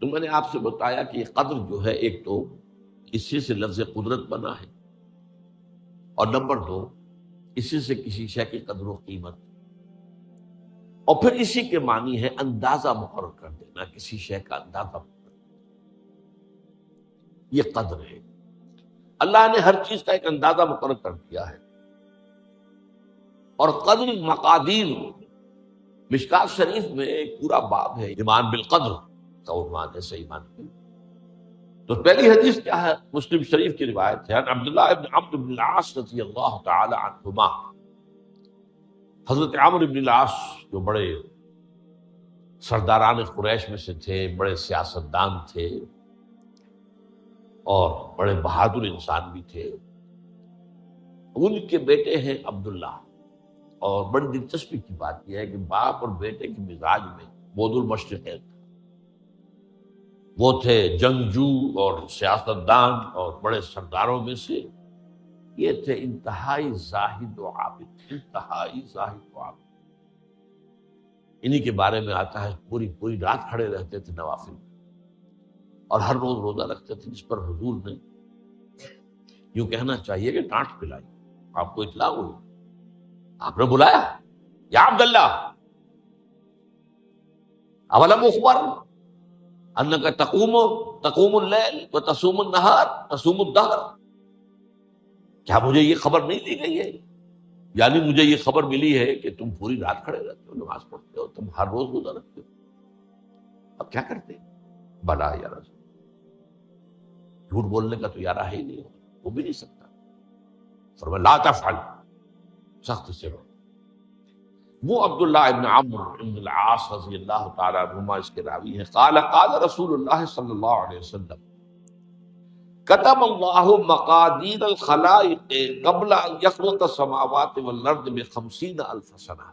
تو میں نے آپ سے بتایا کہ یہ قدر جو ہے ایک تو اسی سے لفظ قدرت بنا ہے، اور نمبر دو اسی سے کسی شے کی قدر و قیمت، اور پھر اسی کے معنی ہے اندازہ مقرر کر دینا، کسی شے کا اندازہ مقرر کرنا۔ یہ قدر ہے۔ اللہ نے ہر چیز کا ایک اندازہ مقرر کر دیا ہے، اور قدر مقادیر، مشکات شریف میں ایک پورا باب ہے ایمان بالقدر کا عنوان ہے، صحیح معنی میں۔ تو پہلی حدیث کیا ہے؟ مسلم شریف کی روایت ہے، عبداللہ ابن عمرو بن العاص رضی اللہ تعالی عنہما۔ حضرت عمرو بن العاص جو بڑے سرداران قریش میں سے تھے، بڑے سیاستدان تھے اور بڑے بہادر انسان بھی تھے، ان کے بیٹے ہیں عبداللہ۔ اور بڑی دلچسپی کی بات یہ ہے کہ باپ اور بیٹے کے مزاج میں بود المشرقین تھا۔ وہ تھے جنگجو اور سیاستدان اور بڑے سرداروں میں سے، یہ تھے انتہائی زاہد و عابد، انتہائی زاہد و عابد۔ انہی کے بارے میں آتا ہے پوری رات کھڑے رہتے تھے نوافل میں، اور ہر روز روزہ رکھتے تھے، جس پر حضور نے یوں کہنا چاہیے کہ ڈانٹ پلائی۔ آپ کو اطلاع ہوئی، آپ نے بلایا، یا عبداللہ اولم اخبر انک تقوم اللیل وتصوم النہار تصوم الدہر، کیا مجھے یہ خبر نہیں دی گئی ہے؟ یعنی مجھے یہ خبر ملی ہے کہ تم پوری رات کھڑے رہتے ہو، نماز پڑھتے ہو، تم ہر روز روزہ رکھتے ہو، اب کیا کرتے؟ بلا یا رسول، جھوٹ بولنے کا تو ارادہ ہی نہیں ہو بھی نہیں سکتا۔ فرمایا لا تفعل، سخت سے روک۔ وہ عبداللہ ابن عمرو ابن العاص رضی اللہ تعالی عنہما اس کے راوی ہیں، قال رسول اللہ صلی اللہ علیہ وسلم کتب اللہ مقادیر الخلائق قبل ان یخلق السماوات والارض ب50,000 سنہ۔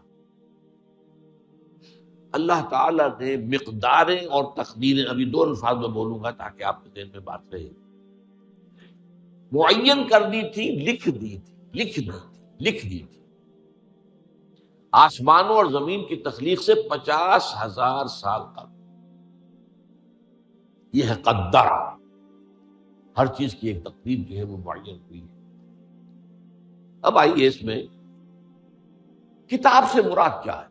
اللہ تعالیٰ نے مقداریں اور تقدیریں، ابھی دو الفاظ میں بولوں گا تاکہ آپ کے ذہن میں بات رہے، معین کر دی تھی، لکھ دی تھی آسمانوں اور زمین کی تخلیق سے 50,000 سال قبل۔ یہ ہے قدر، ہر چیز کی ایک تقدیر جو ہے وہ معین ہوئی ہے۔ اب آئیے اس میں کتاب سے مراد کیا ہے؟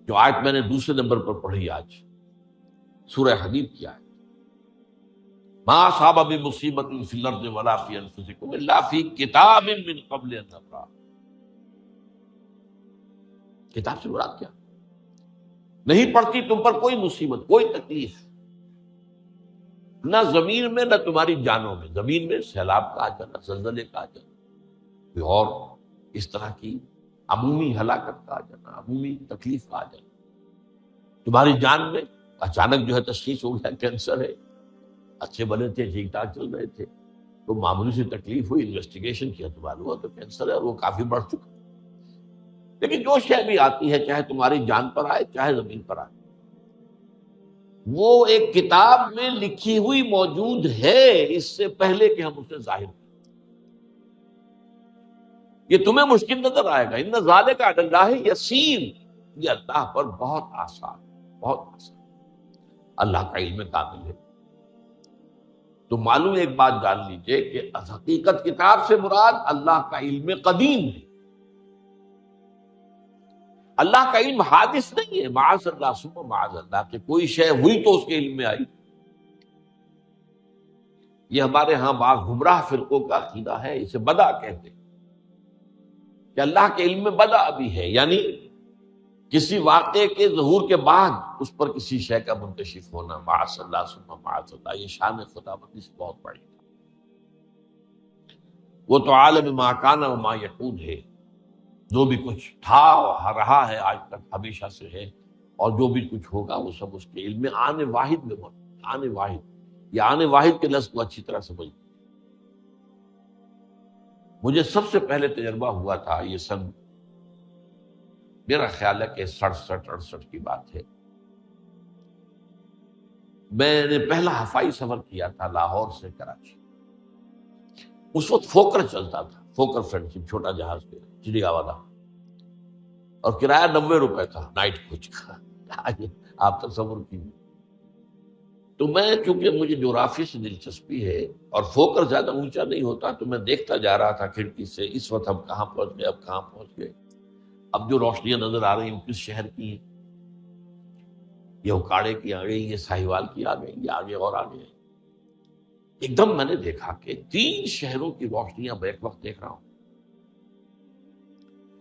جو آیت میں نے دوسرے نمبر پر پڑھی آج، سورہ حدید کی آیت، ما اصاب من مصیبت فی الارض ولا فی انفسکم الا فی کتاب من قبل ان نبرأ۔ کتاب سے مراد کیا؟ نہیں پڑتی تم پر کوئی مصیبت، کوئی تکلیف، نہ زمین میں نہ تمہاری جانوں میں۔ زمین میں سیلاب کا آ جانا، زلزلے کا آ جانا، کوئی اور اس طرح کی عمومی ہلاکت کا آ جانا، عمومی تکلیف کا آ جانا۔ تمہاری جان میں اچانک جو ہے تشخیص ہو گیا کینسر ہے، اچھے بنے تھے، ٹھیک ٹھاک چل رہے تھے، تو معمولی سی تکلیف ہوئی، انویسٹیگیشن کیا تو معلوم ہوا تو کینسر ہے، اور وہ کافی بڑھ چکا۔ لیکن جو شے بھی آتی ہے، چاہے تمہاری جان پر آئے چاہے زمین پر آئے، وہ ایک کتاب میں لکھی ہوئی موجود ہے اس سے پہلے کہ ہم اسے ظاہر کریں۔ یہ تمہیں مشکل نظر آئے گا، ان ذالک علی اللہ یسیر، یہ اللہ پر بہت آسان، بہت آسان۔ اللہ کا علم کامل ہے۔ تو معلوم ایک بات جان لیجئے کہ حقیقت کتاب سے مراد اللہ کا علم قدیم ہے۔ اللہ کا علم حادث نہیں ہے، معاذ اللہ ثم معاذ اللہ، کہ کوئی شے ہوئی تو اس کے علم میں آئی۔ یہ ہمارے ہاں بعض گمراہ فرقوں کا عقیدہ ہے، اسے بدع کہتے ہیں، کہ اللہ کے علم میں بدع بھی ہے، یعنی کسی واقعے کے ظہور کے بعد اس پر کسی شے کا منکشف ہونا، معاذ اللہ ثم معاذ اللہ۔ یہ شان خداوندی سے بہت بڑی ہے۔ وہ تو عالم ما کان و ما یکون ہے، جو بھی کچھ تھا اور رہا ہے آج تک ہمیشہ سے ہے، اور جو بھی کچھ ہوگا وہ سب اس کے علم میں آنے واحد میں موجود۔ آنے واحد، یہ آنے واحد کے لفظ کو اچھی طرح سمجھ۔ مجھے سب سے پہلے تجربہ ہوا تھا، یہ سن میرا خیال ہے کہ 67-68 کی بات ہے۔ میں نے پہلا ہفائی سفر کیا تھا لاہور سے کراچی۔ اس وقت فوکر چلتا تھا، فوکر فرینڈشپ، چھوٹا جہاز پہ چڑیا والا، اور کرایہ 90 روپے تھا نائٹ کوچ کا۔ آپ تصور کیجیے. تو میں چونکہ مجھے جغرافی سے دلچسپی ہے اور فوکر زیادہ اونچا نہیں ہوتا، تو میں دیکھتا جا رہا تھا کھڑکی سے اس وقت ہم کہاں پہنچ گئے، اب کہاں پہنچ گئے. اب جو روشنیاں نظر آ رہی ہیں کس شہر کی ہیں؟ یہ اکاڑے کی آ گئی، یہ ساہیوال کی آ گئی، یہ آگے اور آگے. ایک دم میں نے دیکھا کہ 3 شہروں کی روشنیاں میں ایک وقت دیکھ رہا ہوں.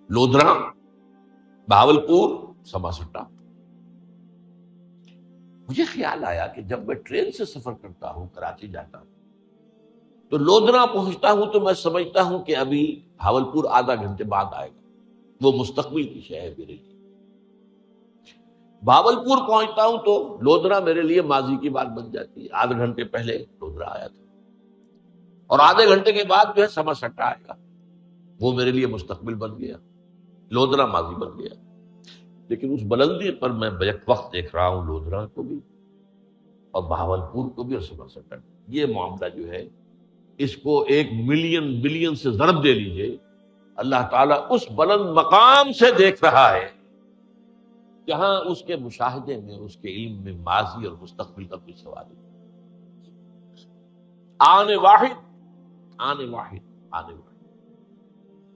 لودھرا، بہاولپور، سماسٹا. مجھے خیال آیا کہ جب میں ٹرین سے سفر کرتا ہوں، کراچی جاتا ہوں، تو لودھرا پہنچتا ہوں تو میں سمجھتا ہوں کہ ابھی بہاولپور آدھا گھنٹے بعد آئے گا. وہ مستقبل کی شے ہے میرے لیے. بہاولپور پہنچتا ہوں تو لودھرا میرے لیے ماضی کی بات بن جاتی ہے. آدھے گھنٹے پہلے لودھرا آیا تھا، اور آدھے گھنٹے کے بعد جو ہے سماسٹا آئے گا. وہ میرے لیے مستقبل بن گیا، لودھرا ماضی بن گیا. لیکن اس بلندی پر میں بیک وقت دیکھ رہا ہوں لودھرا کو بھی اور بہاولپور کو بھی اور سماسٹا کو. یہ معاملہ جو ہے اس کو 1 ملین بلین سے ضرب دے لیجئے. اللہ تعالیٰ اس بلند مقام سے دیکھ رہا ہے جہاں اس کے مشاہدے میں، اس کے علم میں ماضی اور مستقبل کا کوئی سوال نہیں. آنے واحد، آنے واحد، آنے واحد.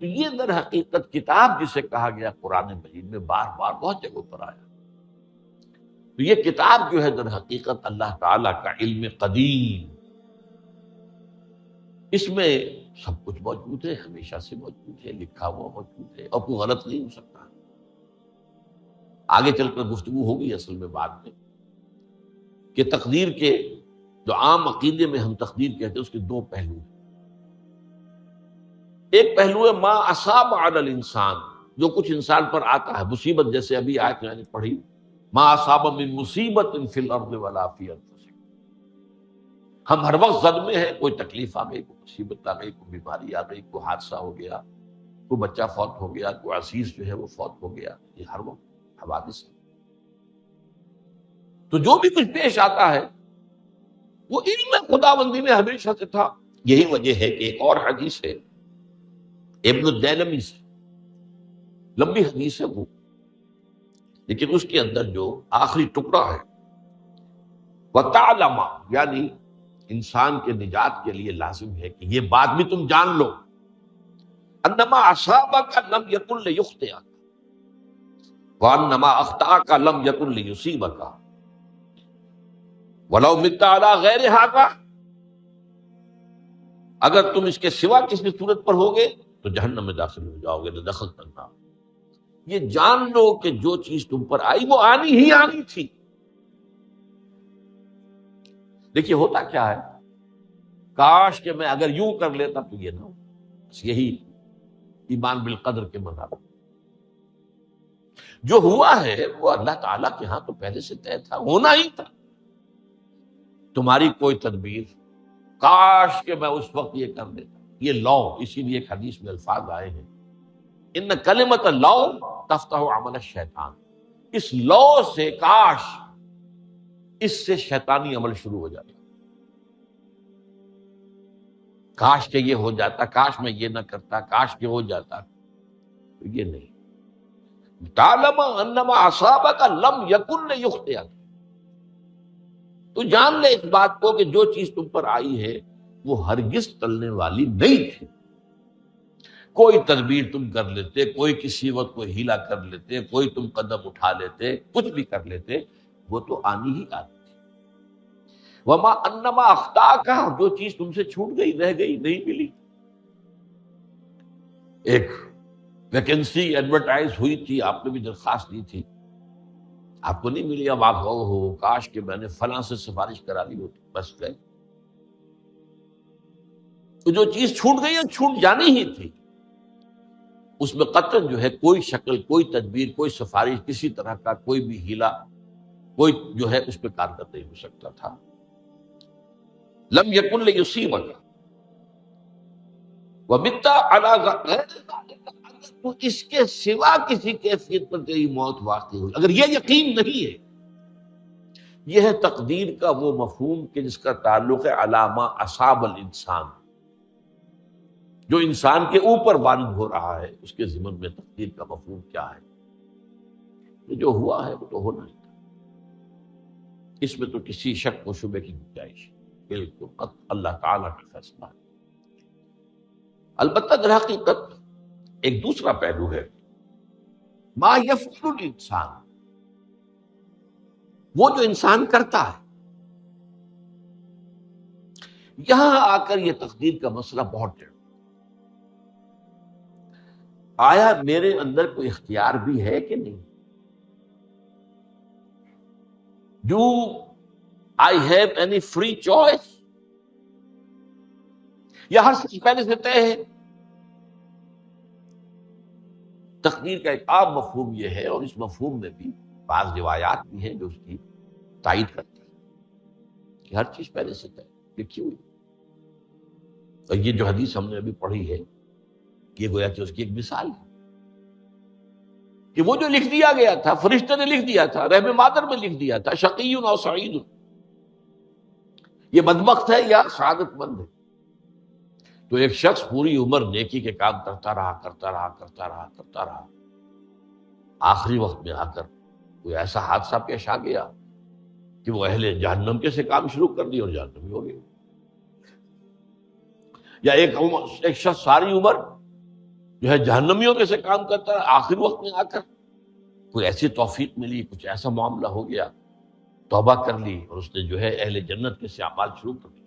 تو یہ در حقیقت کتاب جسے کہا گیا قرآن مجید میں بار بار بہت جگہوں پر آیا. تو یہ کتاب جو ہے در حقیقت اللہ تعالیٰ کا علم قدیم، اس میں سب کچھ موجود ہے، ہمیشہ سے موجود ہے، لکھا ہوا موجود ہے، اور کوئی غلط نہیں ہو سکتا. آگے چل کر گفتگو ہوگی اصل میں بعد میں کہ تقدیر کے جو عام عقیدے میں ہم تقدیر کہتے ہیں اس کے 2 پہلو ہیں. ایک پہلو ہے ما اصاب علی الانسان، جو کچھ انسان پر آتا ہے مصیبت، جیسے ابھی آیت میں نے پڑھی ما اصاب من مصیبت فی الارض ولا فی انفسکم. ہم ہر وقت زد میں ہیں، کوئی تکلیف آ گئی، کوئی مصیبت آ گئی، کوئی بیماری آ گئی، کوئی حادثہ ہو گیا، کوئی بچہ فوت ہو گیا، کوئی عزیز جو ہے وہ فوت ہو گیا. یہ ہر وقت حوادث ہے. تو جو بھی کچھ پیش آتا ہے وہ علم خداوندی میں ہمیشہ سے تھا. یہی وجہ ہے کہ ایک اور حدیث ہے ابن الدینمی سے، لمبی حدیث ہے وہ، لیکن اس کے اندر جو آخری ٹکڑا ہے وَتَعْلَمَ، یعنی انسان کے نجات کے لیے لازم ہے کہ یہ بات بھی تم جان لو انما اصابک لم یکن لیخطئک وانما اخطأک لم یکن لیصیبک وَلَوْ مِتَّ عَلَىٰ غَيْرِ هَٰذَا، اگر تم اس کے سوا کسی صورت پر ہوگے تو جہنم میں داخل ہو جاؤ گے، دخل کرنا. یہ جان لو کہ جو چیز تم پر آئی وہ آنی ہی آنی تھی. دیکھیے ہوتا کیا ہے، کاش کہ میں اگر یوں کر لیتا تو یہ نہ ہو. بس یہی ایمان بالقدر کے مذہب. جو ہوا ہے وہ اللہ تعالیٰ کے ہاں تو پہلے سے طے تھا، ہونا ہی تھا. تمہاری کوئی تدبیر، کاش کہ میں اس وقت یہ کر دیتا. یہ لو، اسی لیے ایک حدیث میں الفاظ آئے ہیں ان کلمۃ لو تفتح عمل الشیطان. اس لو سے، کاش، اس سے شیطانی عمل شروع ہو جاتا. کاش کہ یہ ہو جاتا، کاش میں یہ نہ کرتا، کاش کہ ہو جاتا. تو یہ نہیں. تعلم انما اصابک لم یکن لیخطئک، تو جان لے اس بات کو کہ جو چیز تم پر آئی ہے وہ ہرگز ٹلنے والی نہیں تھی. کوئی تدبیر تم کر لیتے، کوئی کسی وقت کوئی ہیلا کر لیتے، کوئی تم قدم اٹھا لیتے، کچھ بھی کر لیتے، وہ تو آنی ہی آنی تھی. وما انما اخطاک، جو چیز تم سے چھوٹ گئی، رہ گئی، نہیں ملی. ایک ویکنسی ایڈورٹائز ہوئی تھی، آپ نے بھی درخواست دی تھی، آپ کو نہیں ملی. اب آپ ہو کاش کہ میں نے فلاں سے سفارش کرا لی ہوتی. بس گئے. تو جو چیز چھوٹ گئی ہے چھوٹ جانی ہی تھی. اس میں قطعاً جو ہے کوئی شکل، کوئی تدبیر، کوئی سفارش، کسی طرح کا کوئی بھی ہیلا، کوئی جو ہے اس پہ کارگر نہیں ہو سکتا تھا. لم یکن لیصیبک ومت علی غیر ذلک، اگر تو اس کے سوا کسی کیفیت پر تیری موت واقع ہوئی، اگر یہ یقین نہیں ہے. یہ ہے تقدیر کا وہ مفہوم کہ جس کا تعلق ہے علامہ اصاب الانسان، جو انسان کے اوپر وارد ہو رہا ہے. اس کے ضمن میں تقدیر کا مفہوم کیا ہے؟ جو ہوا ہے وہ تو ہونا ہی تھا. اس میں تو کسی شک و شبے کی گنجائش بالکل قط اللہ تعالیٰ کا فیصلہ ہے۔ البتہ در حقیقت ایک دوسرا پہلو ہے، ما یفعل الانسان، وہ جو انسان کرتا ہے۔ یہاں آ کر یہ تقدیر کا مسئلہ بہت ٹیڑھا، آیا میرے اندر کوئی اختیار بھی ہے کہ نہیں؟ Do I have any free choice؟ یا ہر چیز پہلے سے طے ہے؟ تقدیر کا ایک عام مفہوم یہ ہے، اور اس مفہوم میں بھی بعض روایات بھی ہیں جو اس کی تائید کرتی ہیں کہ ہر چیز پہلے سے طے لکھی ہوئی۔ اور یہ جو حدیث ہم نے ابھی پڑھی ہے، یہ گویا کہ اس کی ایک مثال ہے کہ وہ جو لکھ دیا گیا تھا، فرشتے نے لکھ دیا تھا، رحم مادر میں لکھ دیا تھا، شقی او سعید، یہ بدبخت ہے یا سعادت مند ہے۔ تو ایک شخص پوری عمر نیکی کے کام کرتا رہا، آخری وقت میں آ کر کوئی ایسا حادثہ پیش آ گیا کہ وہ اہل جہنم کے سے کام شروع کر دیا اور جہنمی ہو گئے۔ یا ایک شخص ساری عمر جو ہے جہنمیوں کے سے کام کرتا رہا، آخری وقت میں آ کر کوئی ایسی توفیق ملی، کچھ ایسا معاملہ ہو گیا، توبہ کر لی اور اس نے جو ہے اہل جنت کے سے اعمال شروع کر دیے۔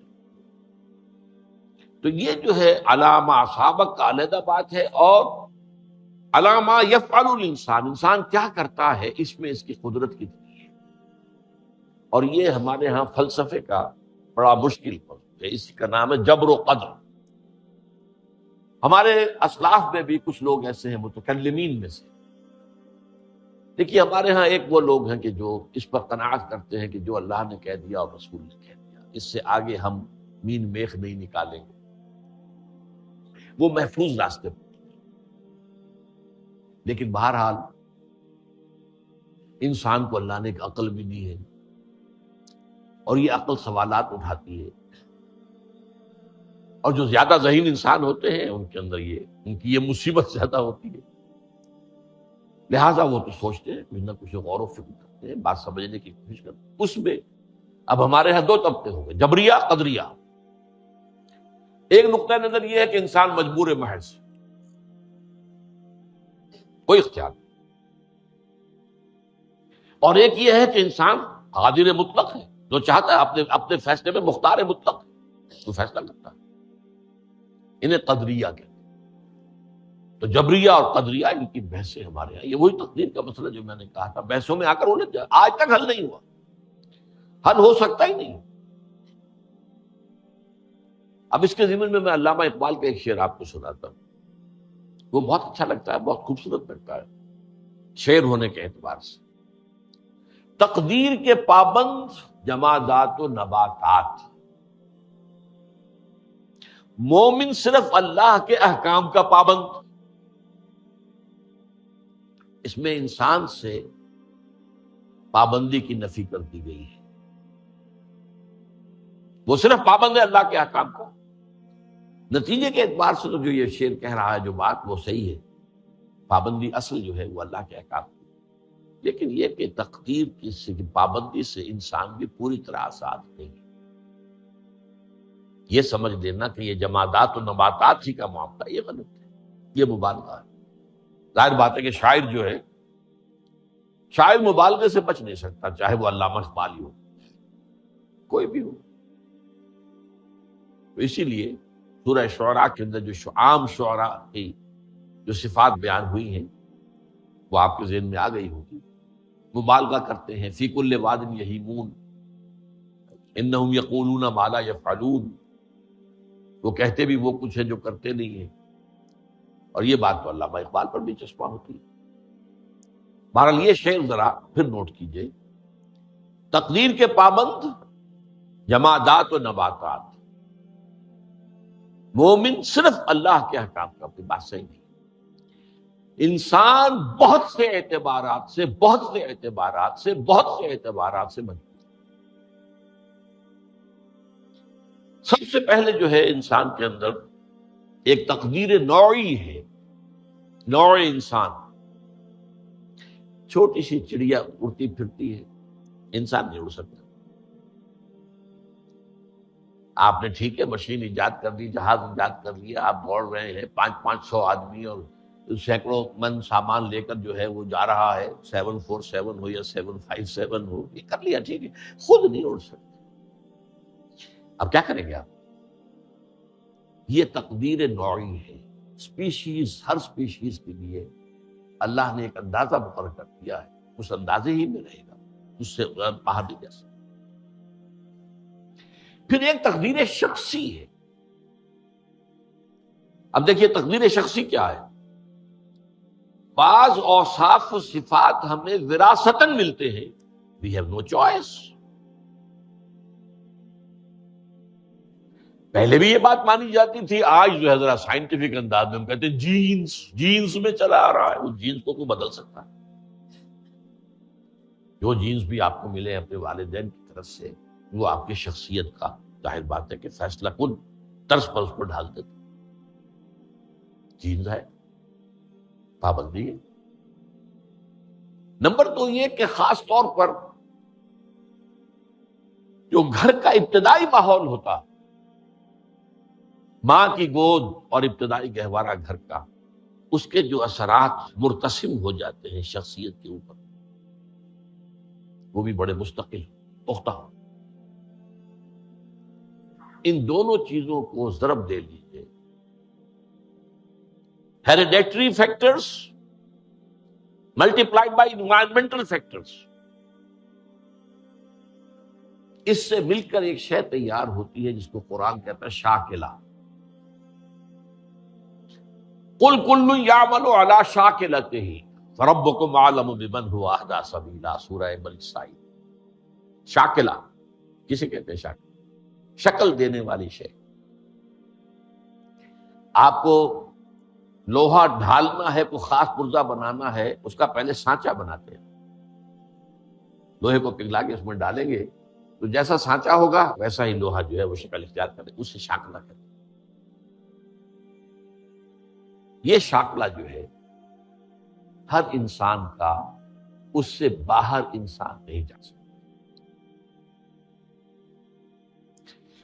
تو یہ جو ہے علامہ سابق کا علیحدہ بات ہے، اور علامہ یفعل الانسان، انسان کیا کرتا ہے، اس میں اس کی قدرت کی تشریح۔ اور یہ ہمارے ہاں فلسفے کا بڑا مشکل موضوع ہے، اس کا نام ہے جبر و قدر۔ ہمارے اسلاف میں بھی کچھ لوگ ایسے ہیں متکلمین میں سے، دیکھیے ہمارے ہاں ایک وہ لوگ ہیں کہ جو اس پر قناعت کرتے ہیں کہ جو اللہ نے کہہ دیا اور رسول نے کہہ دیا، اس سے آگے ہم مین میخ نہیں نکالیں گے، وہ محفوظ راستے پر۔ لیکن بہرحال انسان کو اللہ نے ایک عقل بھی دی ہے، اور یہ عقل سوالات اٹھاتی ہے، اور جو زیادہ ذہین انسان ہوتے ہیں ان کے اندر ان کی یہ مصیبت زیادہ ہوتی ہے، لہٰذا وہ تو سوچتے ہیں، کچھ نہ کچھ غور و فکر کرتے ہیں، بات سمجھنے کی کوشش کرتے ہیں۔ اس میں اب ہمارے یہاں دو طبقے ہو گئے، جبریہ قدریہ۔ ایک نقطہ نظر یہ ہے کہ انسان مجبور محض، کوئی اختیار نہیں، اور ایک یہ ہے کہ انسان قادر مطلق ہے، جو چاہتا ہے اپنے فیصلے میں مختار مطلق ہے، تو فیصلہ کرتا ہے۔ انہیں قدریہ کہتے ہیں۔ تو جبریہ اور قدریہ ان کی بحثیں ہمارے یہاں، یہ وہی تقدیر کا مسئلہ جو میں نے کہا تھا، بحثوں میں آ کر انہیں آج تک حل نہیں ہوا، حل ہو سکتا ہی نہیں۔ اب اس کے ضمن میں علامہ اقبال کا ایک شعر آپ کو سناتا ہوں، وہ بہت اچھا لگتا ہے، بہت خوبصورت لگتا ہے شعر ہونے کے اعتبار سے۔ تقدیر کے پابند جمادات و نباتات، مومن صرف اللہ کے احکام کا پابند۔ اس میں انسان سے پابندی کی نفی کر دی گئی ہے، وہ صرف پابند ہے اللہ کے احکام کا۔ نتیجے کے اعتبار سے تو جو یہ شعر کہہ رہا ہے، جو بات وہ صحیح ہے، پابندی اصل جو ہے وہ اللہ کے احکام کی، لیکن یہ کہ تقدیر کی پابندی سے انسان بھی پوری طرح آزاد نہیں ہے۔ یہ سمجھ لینا کہ یہ جمادات و نباتات ہی کا معاملہ، یہ غلط ہے، یہ مبالغہ ہے۔ ظاہر بات ہے کہ شاعر جو ہے، شاعر مبالغے سے بچ نہیں سکتا، چاہے وہ علامہ اقبال ہو، کوئی بھی ہو۔ تو اسی لیے سورہ شعراء کے اندر جو عام شعراء کی جو صفات بیان ہوئی ہیں وہ آپ کے ذہن میں آ گئی ہوگی۔ مبالغہ کرتے ہیں، فی کل واد یہیمون انہم یقولون ما لا یفعلون، وہ کہتے بھی وہ کچھ ہے جو کرتے نہیں ہیں، اور یہ بات تو علامہ اقبال پر بھی چسپاں ہوتی ہے۔ بہرحال یہ شعر ذرا پھر نوٹ کیجئے، تقدیر کے پابند جمادات و نباتات، مومن صرف اللہ کے احکام کا، اپنی بات صحیح نہیں۔ انسان بہت سے اعتبارات سے مجبور۔ سب سے پہلے جو ہے انسان کے اندر ایک تقدیر نوعی ہے، نوع انسان۔ چھوٹی سی چڑیا اڑتی پھرتی ہے، انسان نہیں اڑ سکتا، آپ نے ٹھیک ہے مشین ایجاد کر دی، جہاز ایجاد کر لیا، آپ دوڑ رہے ہیں 500 آدمی اور سینکڑوں من سامان لے کر جو ہے وہ جا رہا ہے، 747 ہو یا 757 ہو، یہ کر لیا ٹھیک ہے، خود نہیں اڑ سکتے، اب کیا کریں گے آپ؟ یہ تقدیر نوعی ہے، اسپیشیز، ہر اسپیشیز کے لیے اللہ نے ایک اندازہ مقرر کر دیا ہے، اس اندازے ہی میں رہے گا، اس سے باہر نہیں جا سکتا۔ پھر ایک تقدیر شخصی ہے۔ اب دیکھیے تقدیر شخصی کیا ہے؟ بعض اوصاف و صفات ہمیں وراثتاً ملتے ہیں، we have no choice۔ پہلے بھی یہ بات مانی جاتی تھی، آج جو ہے ذرا سائنٹیفک انداز میں ہم کہتے ہیں جینز میں چلا آ رہا ہے، اس جینز کو کوئی بدل سکتا ہے؟ جو جینز بھی آپ کو ملے اپنے والدین کی طرف سے، وہ آپ کی شخصیت کا ظاہر بات ہے کہ فیصلہ کن طرز پر اس پر ڈال دیتے، جینز ہے، پابندی ہے۔ نمبر دو یہ کہ خاص طور پر جو گھر کا ابتدائی ماحول ہوتا، ماں کی گود اور ابتدائی گہوارہ گھر کا، اس کے جو اثرات مرتسم ہو جاتے ہیں شخصیت کے اوپر، وہ بھی بڑے مستقل پختہ ہو۔ ان دونوں چیزوں کو ضرب دے لیجیے، hereditary factors multiplied by environmental factors, اس سے مل کر ایک شے تیار ہوتی ہے جس کو قرآن کہتا ہے شاکلہ۔ قل کل یعمل علی شاکلتہ فربکم اعلم بمن هو اہدی سبیلا، سورہ بنی اسرائیل۔ شاکلہ کسے کہتے ہیں؟ شکل دینے والی شے۔ آپ کو لوہا ڈھالنا ہے، کوئی خاص پرزہ بنانا ہے، اس کا پہلے سانچہ بناتے ہیں، لوہے کو پگھلا کے اس میں ڈالیں گے تو جیسا سانچہ ہوگا ویسا ہی لوہا جو ہے وہ شکل اختیار کرے، اسے شاکلہ کہتے ہیں۔ یہ شاکلہ جو ہے ہر انسان کا، اس سے باہر انسان نہیں جا سکتا،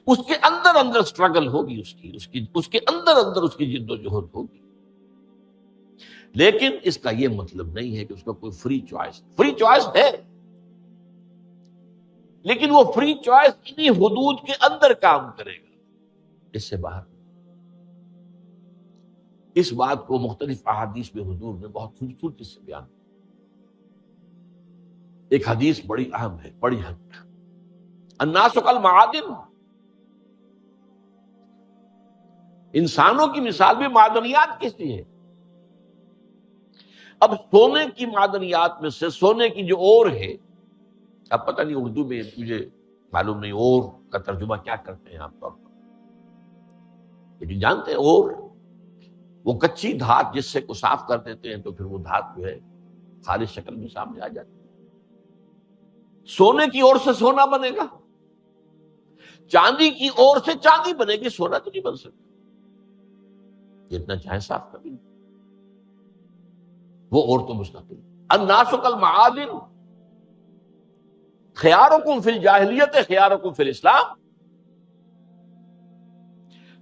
اس کے اندر اندر سٹرگل ہوگی، اس کے اندر اندر اس کی جد و جہد ہوگی، لیکن اس کا یہ مطلب نہیں ہے کہ اس کا کوئی فری چوائس ہے، لیکن وہ فری چوائس انہی حدود کے اندر کام کرے گا، اس سے باہر۔ اس بات کو مختلف احادیث میں حضور نے بہت خوبصورتی سے بیان کیا۔ ایک حدیث بڑی اہم ہے، بڑی حد، الناس کالمعادن، انسانوں کی مثال بھی معدنیات کی سی ہے۔ اب سونے کی معدنیات میں سے سونے کی جو اور ہے، اب پتہ نہیں اردو میں مجھے معلوم نہیں اور کا ترجمہ کیا کرتے ہیں عام طور پر، لیکن جانتے ہیں اور وہ کچی دھات جس سے کو صاف کر دیتے ہیں تو پھر وہ دھات جو ہے خالص شکل میں سامنے آ جاتی ہے۔ سونے کی اور سے سونا بنے گا، چاندی کی اور سے چاندی بنے گی، سونا تو نہیں بن سکتا، جتنا چاہے صاف کر لیں، وہ اور تو مستقل۔ الناس کالمعادن خیارکم فی الجاہلیت خیارکم فی الاسلام،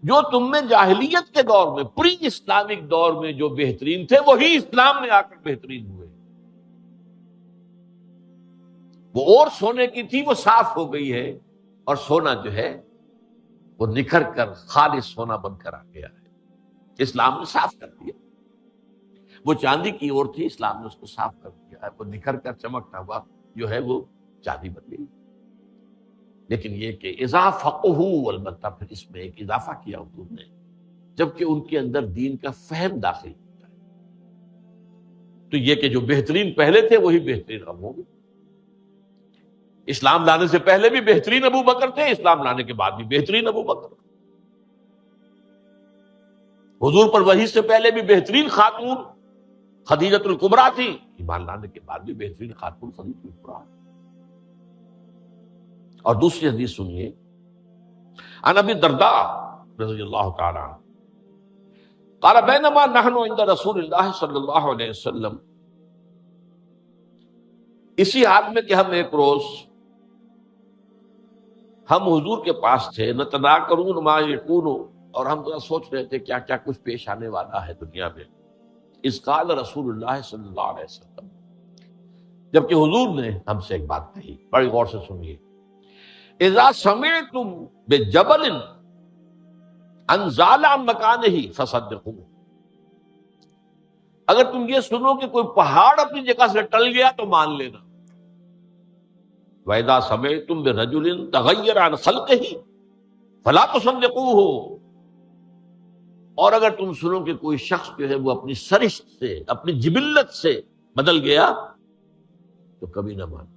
جو تم میں جاہلیت کے دور میں، پری اسلامک دور میں جو بہترین تھے، وہی اسلام میں آ کر بہترین ہوئے۔ وہ اور سونے کی تھی، وہ صاف ہو گئی ہے، اور سونا جو ہے وہ نکھر کر خالص سونا بن کر آ گیا ہے، اسلام نے صاف کر دیا۔ وہ چاندی کی اور تھی، اسلام نے اس کو صاف کر دیا ہے، وہ نکھر کر چمکتا ہوا جو ہے وہ چاندی بن گئی۔ لیکن یہ کہ اذا فقہوا، البتہ پھر اس میں ایک اضافہ کیا حضور نے، جبکہ ان کے اندر دین کا فہم داخل ہوتا ہے، تو یہ کہ جو بہترین پہلے تھے وہی بہترین اب ہوں گے۔ اسلام لانے سے پہلے بھی بہترین ابو بکر تھے، اسلام لانے کے بعد بھی بہترین ابو بکر۔ حضور پر وحی سے پہلے بھی بہترین خاتون خدیجۃ الکبریٰ تھی، ایمان لانے کے بعد بھی بہترین خاتون خدیجۃ الکبریٰ۔ اور دوسری حدیث سنیے، عن ابی الدرداء رضی اللہ تعالی عنہ قال بینما نحن عند رسول اللہ صلی اللہ علیہ وسلم، اسی حال میں کہ ہم ایک روز ہم حضور کے پاس تھے، نتذاکرون ما یکون، اور ہم ذرا سوچ رہے تھے کیا کیا کچھ پیش آنے والا ہے دنیا میں. اذ قال رسول اللہ صلی اللہ علیہ وسلم، جبکہ حضور نے ہم سے ایک بات کہی، بڑی غور سے سنیے. اذا سمعتم بجبل ان زال عن مکانہ فصدقوه، اگر تم یہ سنو کہ کوئی پہاڑ اپنی جگہ سے ٹل گیا تو مان لینا. وَإِذَا سَمِعْتُم بِرَجُلٍ تَغَيَّرَ عَنْ خَلْقِهِ فَلَا تُصَدِّقُوهُ، اور اگر تم سنو کہ کوئی شخص جو ہے وہ اپنی سرشت سے، اپنی جبلت سے بدل گیا تو کبھی نہ مانو.